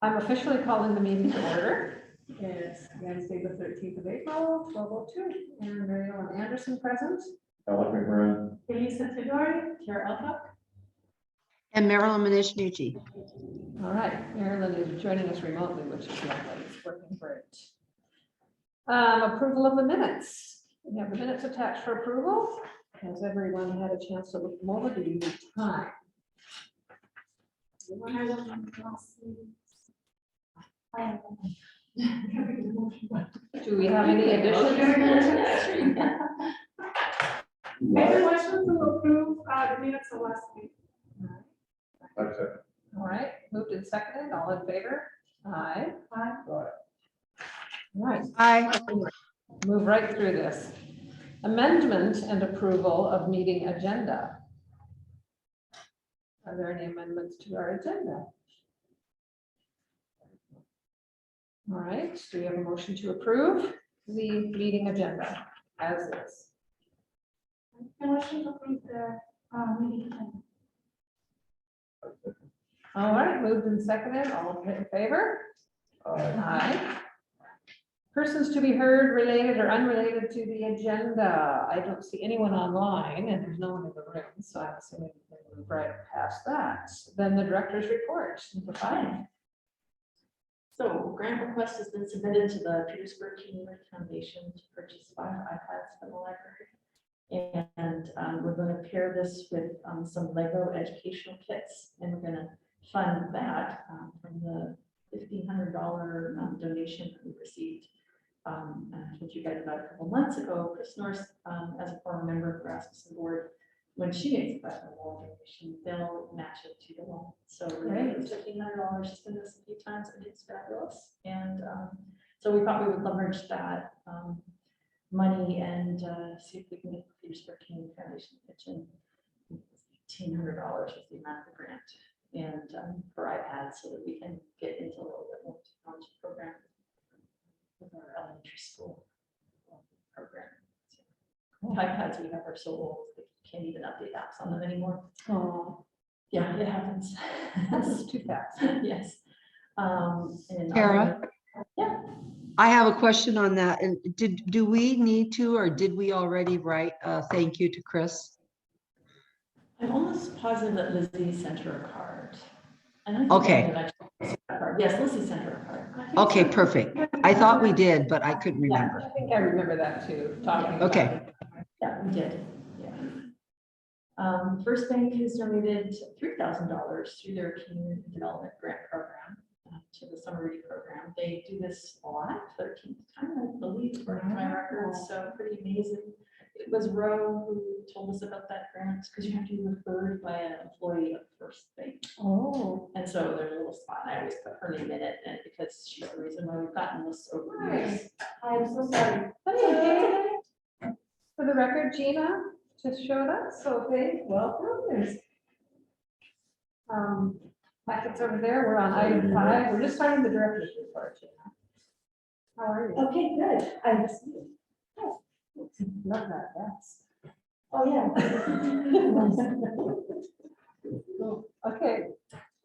I'm officially calling the meeting to order. It's Wednesday, the 13th of April, 12:02, and Mary Ellen Anderson present. Alec McBurn. Elisa Tedori, Tara Eltuck. And Marilyn Manish-Nucci. All right, Marilyn is joining us remotely, which is lovely. It's working great. Approval of the minutes. We have the minutes attached for approval. Has everyone had a chance to look them over? Do you need time? Do we have any additions? Make a motion to approve the minutes of last week. That's it. All right, moved and seconded, all in favor? Aye. All right, Aye. move right through this. Amendment and approval of meeting agenda. Are there any amendments to our agenda? All right, do we have a motion to approve the meeting agenda as is? Make a motion to approve the meeting agenda. All right, moved and seconded, all in favor? Aye. Persons to be heard related or unrelated to the agenda. I don't see anyone online and there's no one in the room, so I'm assuming we can move right past that. Then the director's report, number 5. So grant request has been submitted to the Petersburg Community Foundation to purchase 5 iPads for the library. And we're going to pair this with some Lego educational kits, and we're going to fund that from the $1,500 donation that we received. I told you guys about a couple months ago. Chris Norris, as a former member of the Rasmussen board, when she makes a wall donation, they'll match it to the wall. So Great. it's $1,500. She's done this a few times, and it's fabulous. And so we thought we would leverage that money and see if we can get the Petersburg Community Foundation kitchen. $1,800 was the amount of the grant, and for iPads, so that we can get into a little bit more technology program with our elementary school program. So, iPads we have are so old, they can't even update apps on them anymore. Oh, Yeah, it happens. that's too fast. Yes. And Tara? Yeah. I have a question on that. And do we need to, or did we already write a thank you to Chris? I'm almost positive that Lizzie sent her a card. And I think Okay. I have actually sent her a card. Yes, Lizzie sent her a card. Okay, perfect. I thought we did, but I couldn't remember. I think I remember that too, talking about Okay. it. Yeah, we did. Yeah. First Bank has donated $3,000 through their community development grant program to the summer reading program. They do this a lot, 13th time, I believe, for my records. So pretty amazing. It was Roe who told us about that grant because you have to be referred by an employee of First Bank. Oh, And so there's a little spot, and I always put her name in it, and because she's the reason why we've gotten this over the years. I'm so sorry. that's okay. For the record, Gina just showed us, so okay, welcome. There's packets over there. We're on item 5. We're just starting the director's report, Gina. How are you? Okay, good. I just. Love that, yes. Oh, yeah. Okay,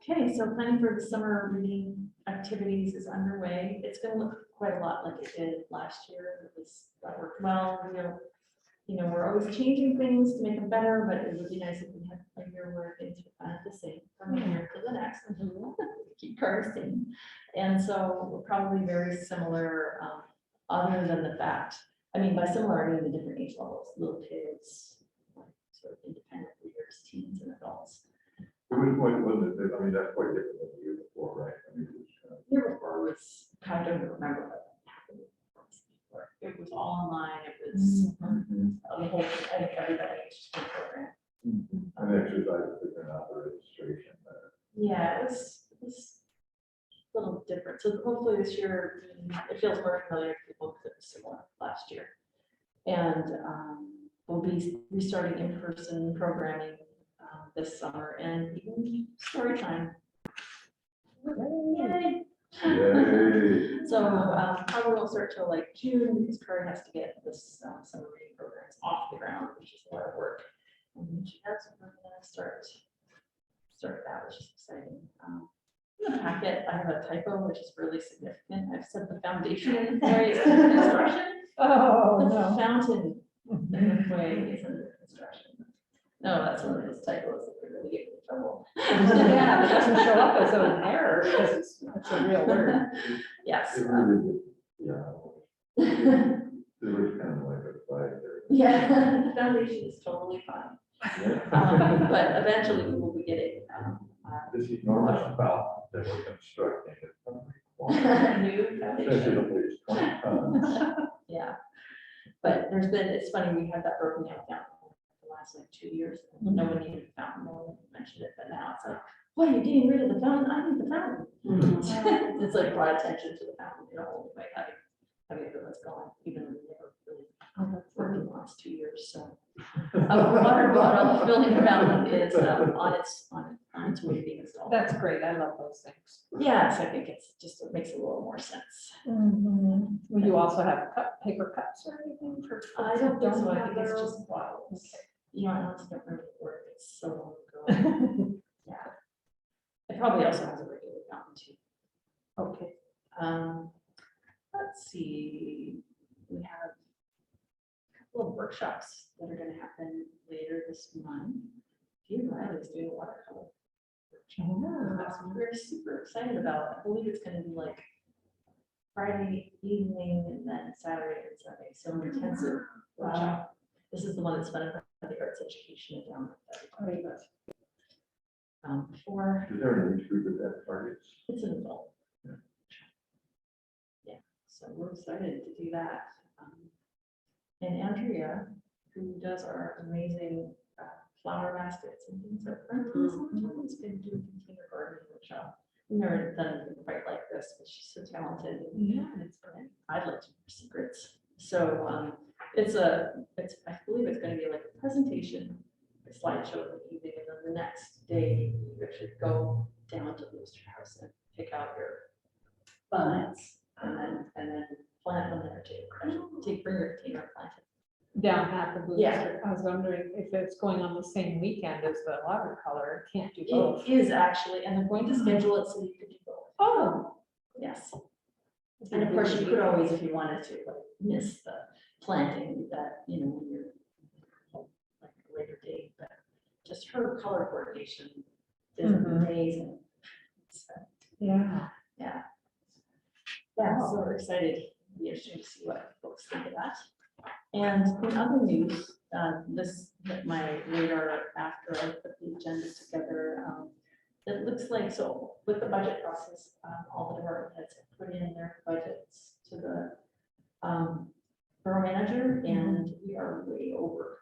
Okay, so planning for the summer reading activities is underway. It's gonna look quite a lot like it did last year. That worked well. We're always changing things to make them better, but it would be nice if we had a year where things were kind of the same from one year to the next. And keep coasting. And so we're probably very similar, other than the fact, I mean, by similar, I mean the different age levels, little kids, sort of independent readers, teens and adults. It was I mean, that's quite different than the year before, right? I mean, it was kind of. Year before was, I don't remember what happened. It was all online, it was the whole, I think everybody just went program. An exercise figuring out the registration. Yeah, it was a little different. So hopefully this year, it feels more familiar to people because it was similar last year. And we'll be restarting in-person programming this summer and even story time. Yay. Yay. So probably won't start till like June because Curry has to get this summer reading programs off the ground, which is a lot of work. And she has, we're gonna start that, which is exciting. packet, I have a typo, which is really significant. I've said the foundation in the foyer is under construction. Oh, The no. fountain in the foyer is under construction. No, that's one of those typos that could really get me in trouble. Yeah, it doesn't show up as an error because it's a real word. Yes. It really did, yeah. It was kind of like a flag there. Yeah, the foundation is totally fine. Yeah. But eventually we will be getting, This enormous fountain that we're constructing. is new Especially foundation. the way it's 20 tons. Yeah. But there's been, it's funny, we had that broken down fountain the last like 2 years. No one needed a fountain, no one mentioned it, but now it's like, what are you getting rid of the fountain? I need the fountain. It's like brought attention to the fountain, you know, like having everyone's going, even though we never really worked in the last 2 years, so. A water bottle filling fountain is on its way to being installed. That's great. I love those things. Yes, I think it's just, it makes a little more sense. Will you also have paper cups or anything for? I don't think so, I have think it's their just own? bottles. You know, I honestly don't remember the word, it's so long ago. Yeah. It probably also has a regular fountain too. Okay. Let's see, we have a couple of workshops that are gonna happen later this month. Dean Riley's doing a watercolor workshop. That's what we're super excited about. I believe it's gonna be like Friday evening and then Saturday and Sunday, so an intensive workshop. This is the one that's funded by the Arts Education Endowment. that we talked about. Before, Is there an age group at that targets? it's an adult. Yeah. Yeah, so we're excited to do that. And Andrea, who does our amazing flower baskets and things like that, is going to do a container gardening workshop. We've never done anything quite like this, but she's so talented. Yeah. And it's great. I'd like to hear secrets. So I believe it's going to be like a presentation, a slideshow in the evening, and then the next day you actually go down to Booster House and pick out your plants and then plant them there too. Bring your container, plant it. Down at the booster. Yeah. I was wondering if it's going on the same weekend as the watercolor. Can't do both. It is actually, and I'm going to schedule it so you can do both. Oh. Yes. And of course, you could always, if you wanted to, like, miss the planting that, you know, when you're like a later date, but just her color coordination is Mhm. amazing. So, Yeah. yeah. Yeah, so we're excited. It'll be interesting to see what folks think of that. And in other news, this hit my radar after I put the agenda together. It looks like, so with the budget process, all the department heads have put in their budgets to the borough manager, and we are way over.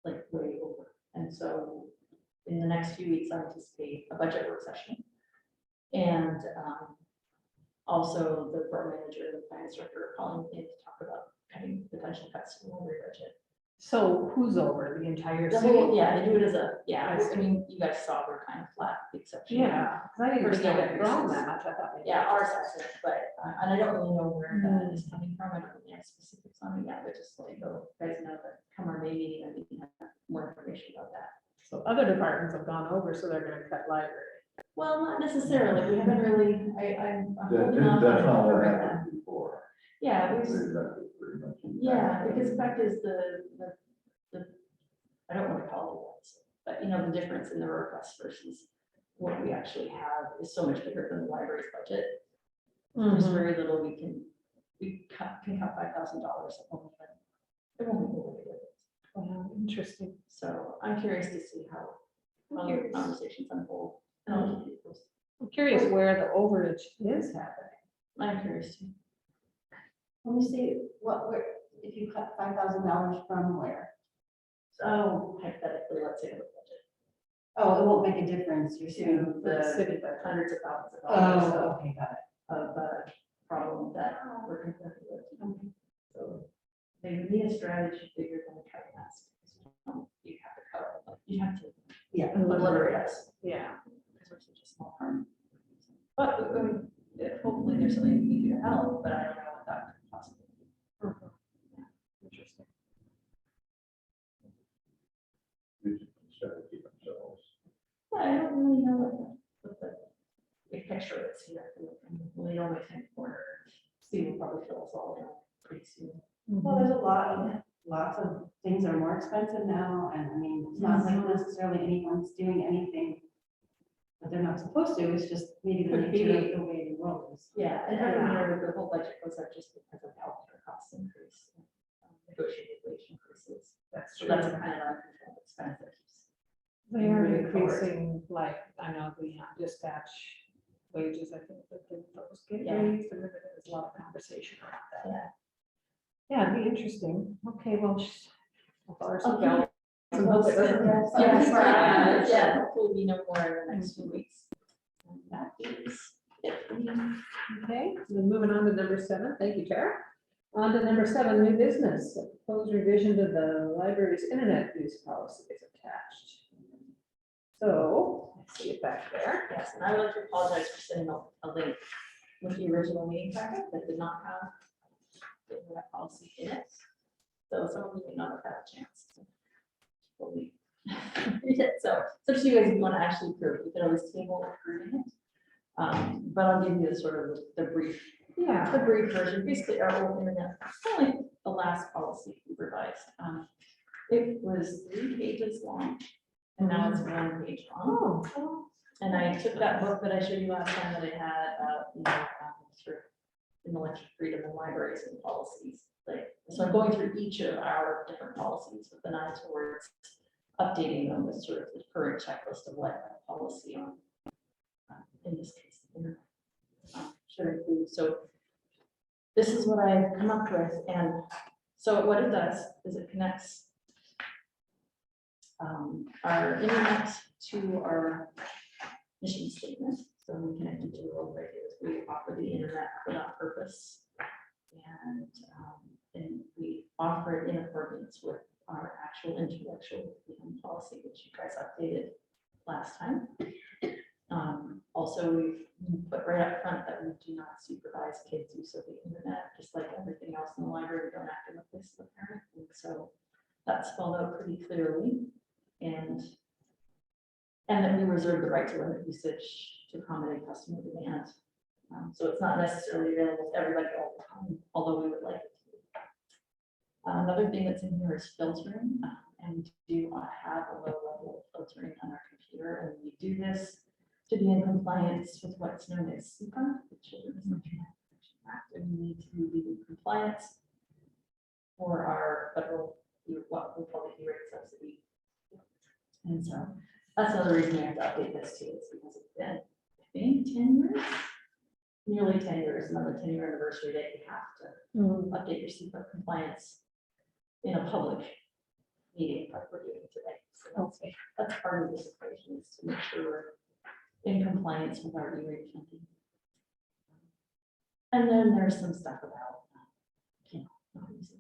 Like way over. And so in the next few weeks, I anticipate a budget work session. And also the borough manager and the finance director are calling in to talk about cutting potential cuts to the library budget. So who's over the entire The city? whole, yeah, they do it as a, yeah, I see. I mean, you guys saw we're kind of flat, with the exception. of- Yeah, 'cause I didn't think it had grown that much. I thought maybe. Yeah, ours hasn't, but, and I don't really know where that is coming from. I don't really have specifics on it yet, but just let you guys know that come our May meeting, I think we have more information about that. So other departments have gone over, so they're gonna cut library. Well, not necessarily. We haven't really, I'm That- holding off That's on not what covering that. happened before. Yeah, They we just, left it pretty much. yeah, because the fact is I don't want to call it that, but you know, the difference in the request versus what we actually have is so much bigger than the library's budget. There's very little can cut $5,000. It won't be really good. Wow, interesting. So I'm curious to see how the curious. conversations unfold. And I'll keep you posted. I'm curious where the overage is happening. I'm curious too. When you say, if you cut $5,000 from where? So hypothetically, let's say the budget Oh, it won't make a difference, you're to saying. The the city budget. hundreds of thousands of dollars Oh, okay, got it. of problem that we're confronted with. So they need a strategy bigger than a cut mask. You have to cover, you have to Yeah. obliterate us Yeah. because we're such a small firm. But hopefully there's something we can do to help, but I don't know what that could possibly be. Interesting. They just try to keep themselves. Yeah, I don't really know what the big picture sure it's here. We don't make any corner. Steve will probably fill us all in pretty soon. Well, there's lots of things that are more expensive now, and I mean, it's not like necessarily anyone's doing anything that they're not supposed to, it's just maybe the Could be. nature of the way the world is. Yeah, and every year the whole budget goes up just because of healthcare cost increase, negotiated wage increases. That's So true. that's a kind of uncontrolled expense that keeps. They are moving forward. increasing, like, I know the dispatch wages, I think that those get Yeah. raised, and there's a lot of conversation around that. Yeah. Yeah, it'd be interesting. Okay, well. I'll borrow some Okay. gallons and hope it doesn't- Yes, yeah, hopefully we know more in the next few weeks. And that is it for me. Okay, then moving on to number 7, thank you, Tara. On to number 7, new business, a proposed revision to the library's internet use policy is attached. So, let's see it back there. Yes, and I would like to apologize for sending a link with the original meeting packet that did not have the internet policy in it. So some of you may not have had a chance to fully read it. So it's up to you guys if you want to actually approve. You can always table approving it. But I'll give you the sort of the brief Yeah, the brief version, basically our whole internet, it's only the last policy we revised. It was 3 pages long, and now it's 1 page long. oh, And I took that book that I showed you last time that I had, sort of intellectual freedom in libraries and policies. Like, so I'm going through each of our different policies with an eye towards updating them with sort of the current checklist of what a policy on, in this case, the internet, should include. So this is what I've come up with, and so what it does is it connects our internet to our mission statement. So we connect it to the world regulars. We offer the internet for that purpose, and we offer it in accordance with our actual intellectual freedom policy, which you guys updated last time. Also, we've put right up front that we do not supervise kids' use of the internet, just like everything else in the library. We don't act in the place of the parent. And so that's spelled out pretty clearly. And then we reserve the right to limit usage to accommodate customer demand. So it's not necessarily available to everybody all the time, although we would like it to be. Another thing that's in here is filtering, and we do have a low level of filtering on our computer, and we do this to be in compliance with what's known as SEPA, the Children's Internet Protection Act, and we need to be in compliance for our federal, what we call the E-rate subsidy. And so that's another reason we have to update this too, is because it's been, I think, 10 years, nearly 10 years, and on the 10-year anniversary date, you have to update your SEPA compliance in a public meeting like we're doing today. So that's part of this equation, is to make sure we're in compliance with our E-rate funding. And then there's some stuff about, not using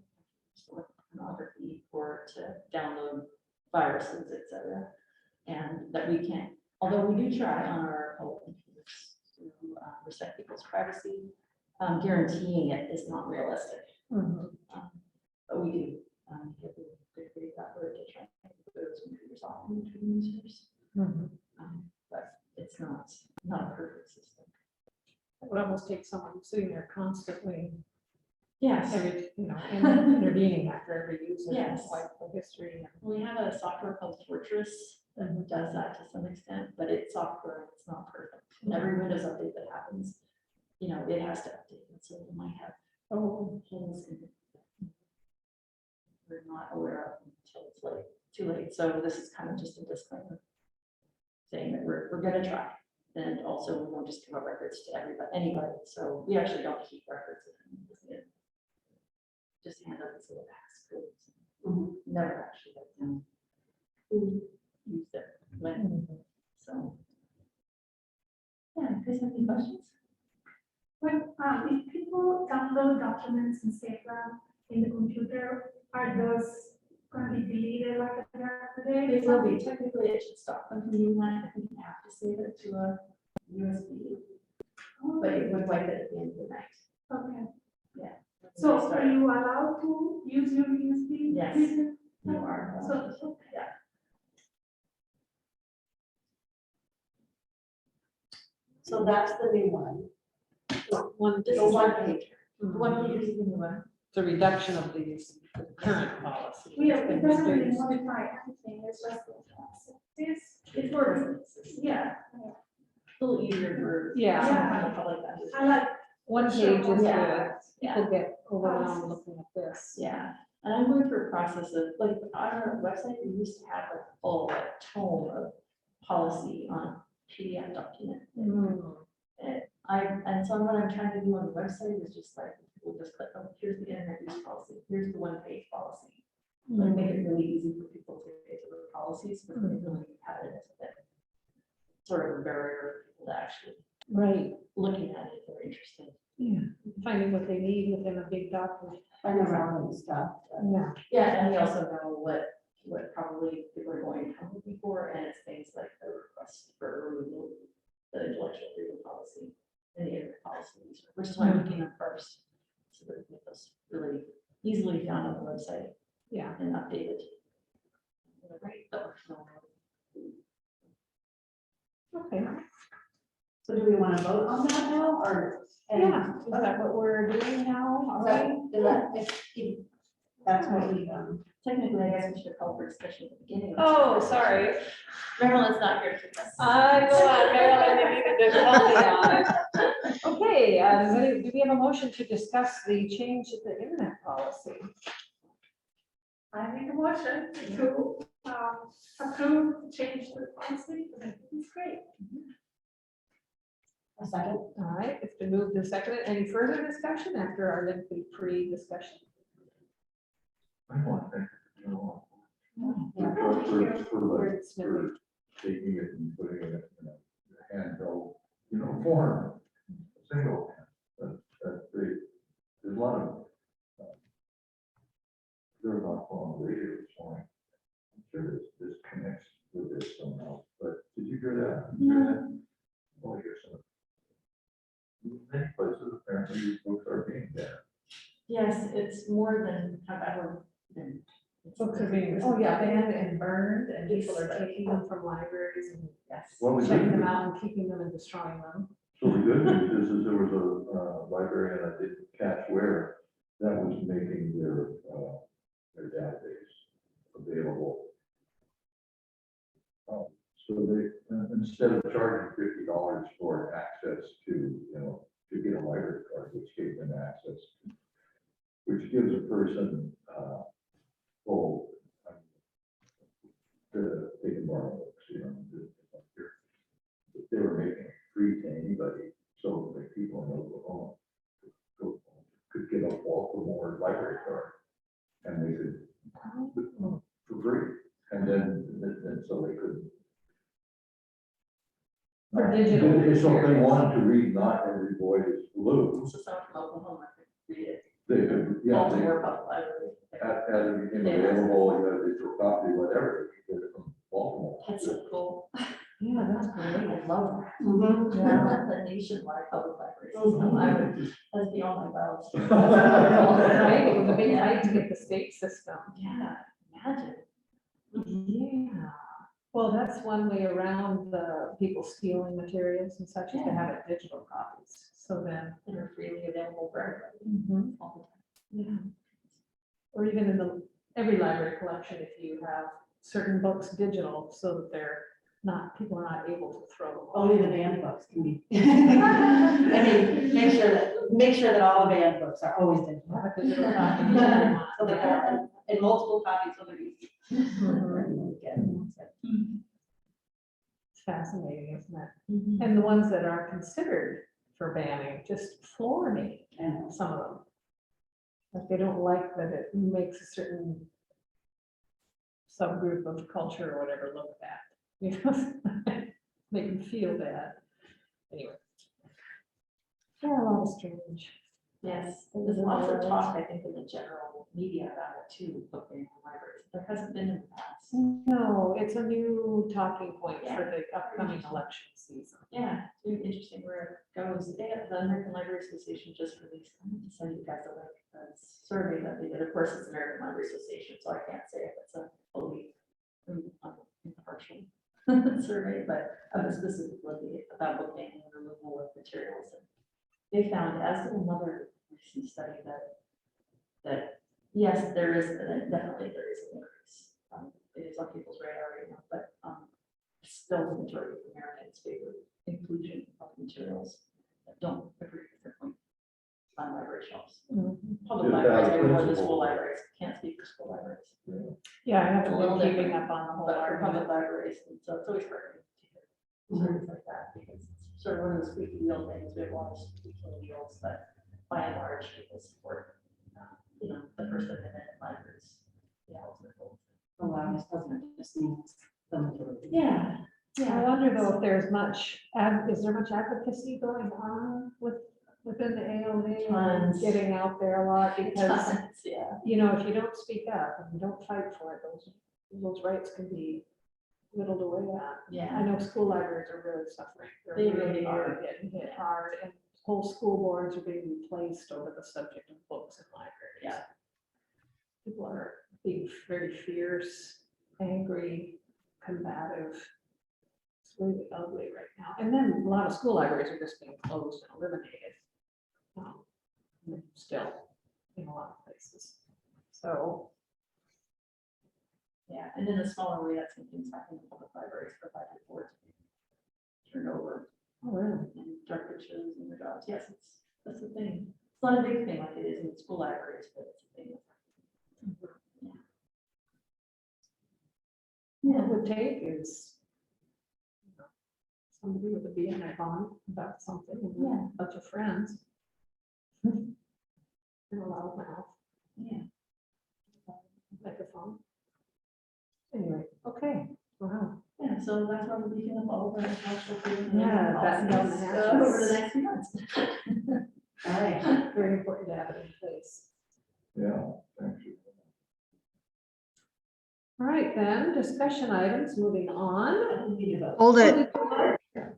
pornography or to download viruses, etc. And that we can't, although we do try on our public computers to respect people's privacy, guaranteeing it is not realistic. But we do get the good effort to try to keep those computers off from users. But it's not a perfect system. it would almost take someone sitting there constantly, Yes. every, intervening after every use of Yes. like the history. We have a software called Fortress that does that to some extent, but it's software, it's not perfect. And every Windows update that happens, it has to update, and so we might have holes in it that we're not aware of until it's too late. So this is kind of just a disclaimer saying that we're gonna try. And also we won't just give our records to anybody. So we actually don't keep records of them. Just hand out the tax codes. Never actually let them who used it when. So. Yeah, you guys have any questions? When if people download documents and save them in the computer, are those going to be deleted like They will be, technically it should stop them from doing that. I think you have to save it to a USB. But it would wipe it at the end of the night. Okay. Yeah. So Start. are you allowed to use your USB? Yes. reader? You are. So, So that's the new one. One, This The is one one page. The one page is the new one. the reduction of these current policies. We It's been definitely reduced. modify anything, it's just this, It's more business. yeah, A little easier for. Yeah. some of the public to I understand. like. One page is good. Yeah. People get overwhelmed looking at this. Yeah, and I'm going through a process of, like, on our website, we used to have a full like, tome of policy on a PDF document. Mm. And so what I'm trying to do on the website is just like, people just click, oh, here's the internet use policy, here's the one-page policy. Like, make it really easy for people to get to the policies, but they really have it as a bit sort of a barrier for people to actually Right, looking at it if they're interested. yeah, finding what they need within a big document. I know relevant stuff. Yeah. Yeah, and we also know what probably people are going to come before, and it's things like the request for removal, the intellectual freedom policy, and the internet policies, which is why I'm looking at first. So that we get those really easily found on the website Yeah. and updated. Right. Okay. So do we want to vote on that now, or? Yeah, is that what we're doing now? All right. That's what we, Technically, I guess we should call for discussion at the beginning. Oh, sorry. Marilyn's not here to discuss. I know, Marilyn, you needed to help me on it. Okay, do we have a motion to discuss the change of the internet policy? I make a motion to approve, change the policy, I think it's great. a second. All right, it's been moved and seconded. Any further discussion after our lengthy pre-discussion? I want to thank you know, Yeah. Wordsmithing. for taking it and putting it in a handheld, form, single hand. That's great. There's a lot of, there's a lot on the radio this morning. I'm sure this connects with this somehow, but did you hear that? Did you hear that? Oh, I hear some. Many places apparently these books are being banned. Yes, it's more than have ever been. Books are being, oh yeah, banned and burned, and people are taking them from libraries and Yes. Well, the checking good them news- out and keeping them and destroying them. So the good news is there was a librarian, I didn't catch where, that was making their database available. So they, instead of charging $50 for access to, to get a library card, which gave them access, which gives a person, full, they can borrow books, they were making it free to anybody, so that people in Oklahoma could get a Baltimore library card, and they could, for free, and then so they could. For digital. So if they wanted to read Not Every Boy is Blue, So someone from Oklahoma could read it. they could, yeah, they Baltimore Public Library. had it became available, digital copy, whatever, they could get it from Baltimore. That's so cool. Yeah, that's great. I love that. Mhm. Yeah, the nationwide public library system. I would, that's beyond my bounds. Right, it was a big fight to get the state system. Yeah, imagine. Yeah, well, that's one way around the people stealing materials and such, is to have it digital copies, so then. They're freely available for everybody. Mhm. all Yeah. Or even in every library collection, if you have certain books digital, so that they're not, people are not able to throw them away. Only the banned books can be. I mean, make sure that all the banned books are always digital. Have a digital copy. So they are in multiple copies, so they're easy. Mhm. for everyone to get. It's fascinating, isn't it? the time. And the ones that are considered for banning just floor me, And some of them. Like they don't like that it makes a certain subgroup of culture or whatever look bad. Make them feel bad. Anyway. Yeah, a lot of strange. Yes, there's lots of talk, I think, in the general media about it too, looking at libraries. There hasn't been in the past. No, it's a new talking point for the upcoming election season. Yeah, it's really interesting where it goes. They have the American Library Association just released, I'm going to send you guys a link, a survey that they did. Of course, it's American Library Association, so I can't say if it's a fully impartial survey, but specifically about book banning and removal materials. And they found, as did another recent study, that yes, there is, definitely there is an increase. It is on people's radar right now, but still the majority of Americans favor inclusion of materials that don't agree with their point on library shelves. Public Just libraries, out of maybe more than principle. school libraries, can't speak for school libraries. Yeah, I have A a little little keeping different, up on the whole But for public argument. libraries, and so it's always hard to hear stories like that, because it's sort of one of those squeaky wheel things, we have a lot of squeaky wheels, but by and large, people support, the First Amendment libraries. Yeah. A lot of this doesn't just means the majority. Yeah, I wonder though if there's much, is there much advocacy going on within the ALA? Tons. Getting out there a lot because, yeah. if you don't speak up and you don't fight for it, those rights can be whittled away at. I Yeah, know school libraries are really suffering. They're They really really are are. getting hit hard, and whole school boards are being replaced over the subject of books and libraries. Yeah. People are being very fierce, angry, combative. It's really ugly right now. And then a lot of school libraries are just being closed and eliminated. Still, in a lot of places. So, yeah, and in a smaller way, that's something that's happening in public libraries, provided boards turned over oh, really? and director shows in their jobs. Yes, that's the thing. It's not a big thing like it is in school libraries, but it's a thing. What it would take is somebody with a BMI on about something, and then a bunch of friends. And a loud mouth, Yeah. microphone. Anyway, okay, wow. Yeah, so that's why we're beating up all of our cultural food. Yeah, batten down the hatches. Over the next few months. All right. Very important to have it in place. Yeah, thank you. All right, then, discussion items, moving on. Hold it.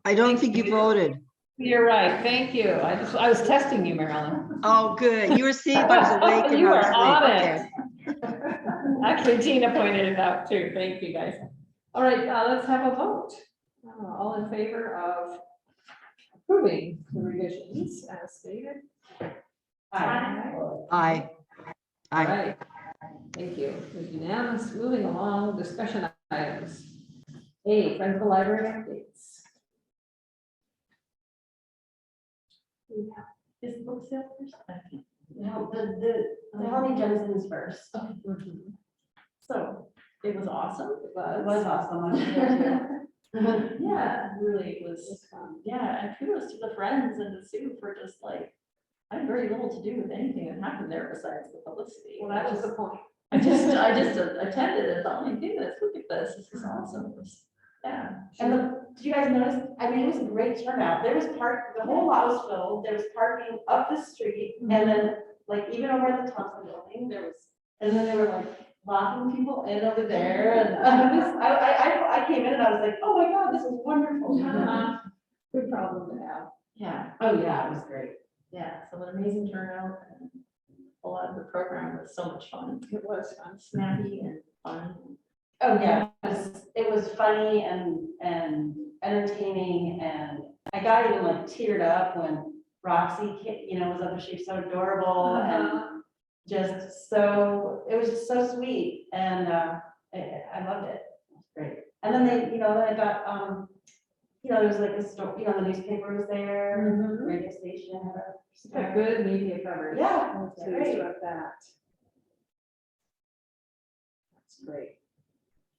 I don't think you voted. You're right, thank you. I was testing you, Marilyn. Oh, good. You were seeing if I was awake or You not are on asleep. it. Okay. Actually, Tina pointed it out too. Thank you, guys. All right, let's have a vote. All in favor of approving the revisions as stated? Aye. Aye. All Aye. right, thank you. It was unanimous. Moving along, discussion items. A, Friends of the Library updates. Is the book sale first? Okay. No, tell me Jensen's first. So it was awesome. It It was. was awesome. I was there too. Yeah, really, it It was, was fun. yeah, and kudos to the friends and the Sue for just like, I had very little to do with anything that happened there besides the publicity. Well, that was the point. I just attended and thought, oh my goodness, look at this, this is awesome. It was- Yeah. And did you guys notice, I mean, it was a great turnout. There was the whole lot was filled. There was parking up the street. And then like even over at the Thompson Building, and then they were like locking people in over there. And I came in and I was like, oh my God, this is wonderful. Good problem to have. Yeah, Oh, yeah, it was great. yeah, so an amazing turnout and a lot of the program was so much fun. It was fun. Snappy and fun. Oh, yeah, it was funny and entertaining, and I got even like teared up when Roxy, was up there. She was so adorable and just so, it was just so sweet, and I loved it. It was great. And then they, then I got, there was like a story, the newspaper was there, radio station had It's got a. good media coverage. Yeah, I was it's pleased great. with that. That's great.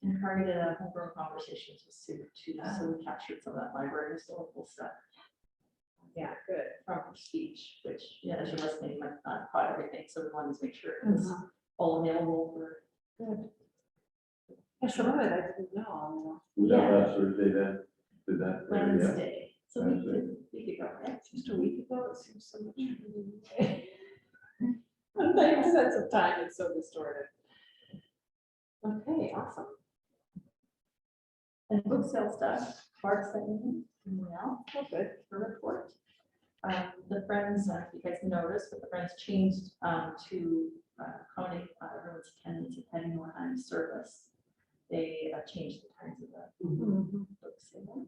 And targeted homegrown conversations with Sue too, so we captured some of that library historical stuff Yeah, good. from her speech, which, as you're listening, you might not caught everything, so we wanted to make sure it was all available for. Good. I should have it, I didn't know. Was that last Thursday then? Did that? Yeah. Wednesday, so Wednesday. we could go, right? Just a week ago, it seems so much. Thanks, sense of time is so distorted. Okay, awesome. And book sale stuff, Bart sent me, well, Oh, good. a report. The Friends, if you guys noticed, but the Friends changed to accommodate everyone's attendance at Penny Norheim service. They changed the times of the Mhm. book sale.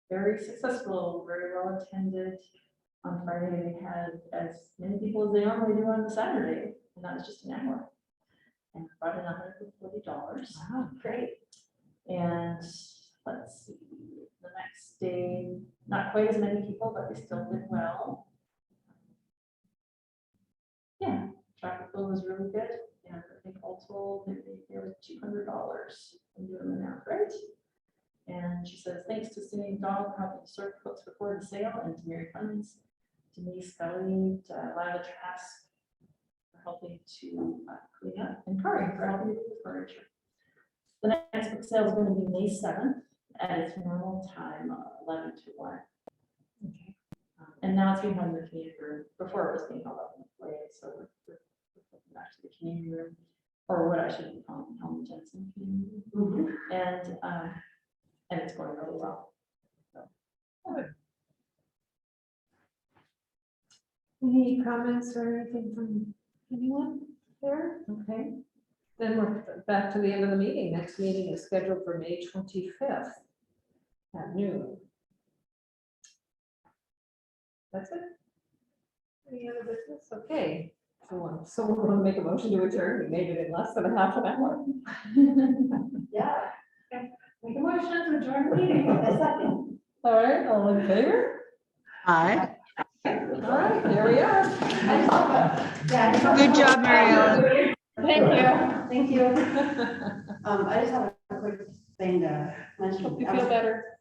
very successful, very well attended. On Friday, they had as many people as they normally do on the Saturday, and that was just an hour. And brought in $140. Wow. Great. And let's see, the next day, not quite as many people, but they still did well. Yeah, traffic flow was really good. And I think all told, they made nearly $200. I'm doing the math right. And she says, thanks to Cindy McDonald for helping sort books before the sale, and to Mary Clemens, Denise Scully, Lila Trask for helping to clean up, and Kari for helping with the furniture. The next book sale is going to be May 7th at its normal time, 11 to 1. Okay. And now it's being held in the community room. Before it was being held up in the foyer, so we're going back to the community room, or what I should be calling Helen Jensen community room. And it's going really well. Any comments or anything from anyone there? Okay. Then we're back to the end of the meeting. Next meeting is scheduled for May 25th at noon. That's it? Any other business? Okay. So we're going to make a motion to adjourn. We made it in less than a half an hour. Yeah. Make a motion to adjourn the meeting. A second. All right, all in favor? Aye. All right, there we are. Good job, Mary Ellen. Thank you. I just have a quick thing to mention. Hope you feel better.